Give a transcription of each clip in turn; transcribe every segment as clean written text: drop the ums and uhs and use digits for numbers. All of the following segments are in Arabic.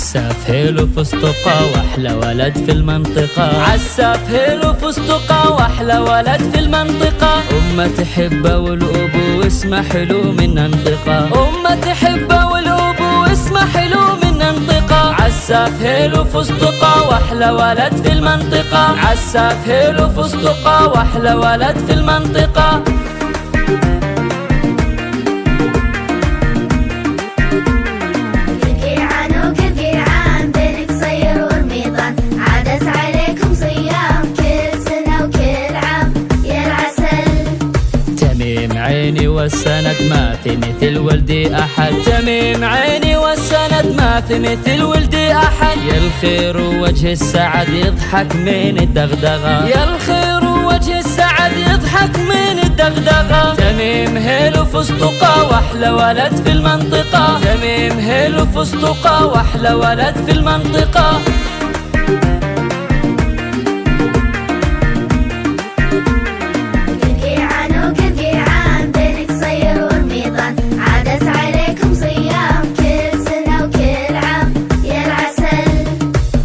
عساف هيلو فستقة واحلى ولد في المنطقة. عساف هيلو فستقة واحلى ولد في المنطقة. أمه تحبه والأبو واسمه حلو من انطقة. أمه تحبه والأبو واسمه حلو من انطقة. عساف هيلو فستقة واحلى ولد في المنطقة. عساف هيلو فستقة واحلى ولد في المنطقة. تميم عيني والسند ما في مثل ولدي أحد. تميم عيني والسند ما في مثل ولدي أحد. يا الخير ووجه السعد يضحك من الدغدغة. يا الخير ووجه السعد يضحك من الدغدغة. تميم هيلو فستقة واحلى ولد في المنطقة. تميم هيلو فستقة واحلى ولد في المنطقة.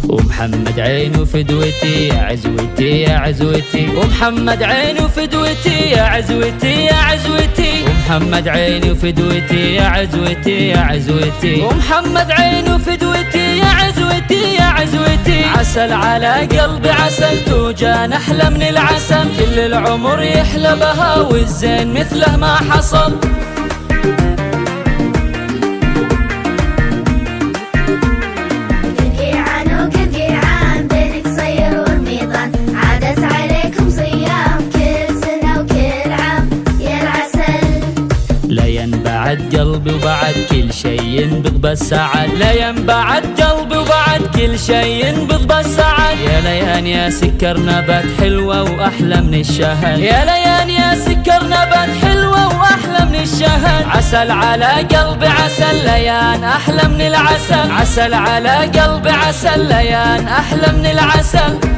ومحمد عينه فدوتي يا عزوتي يا عزوتي. ومحمد عينه فدوتي يا عزوتي يا عزوتي. ومحمد عينه فدوتي يا عزوتي يا عزوتي. ومحمد عينه فدوتي يا عزوتي يا عزوتي. عسل على قلبي عسل توجان أحلى من العسل. كل العمر يحلى بها والزين مثله ما حصل. لا ينبعد قلبي وبعد كل شي ينبض بالسعد. لا ينبعد قلبي وبعد كل شي ينبض بالسعد. يا ليان يا سكر نبات حلوة وأحلى من الشهد. يا ليان يا سكر نبات حلوة وأحلى من الشهد. عسل على قلبي عسل ليان أحلى من العسل. عسل على قلبي عسل ليان أحلى من العسل.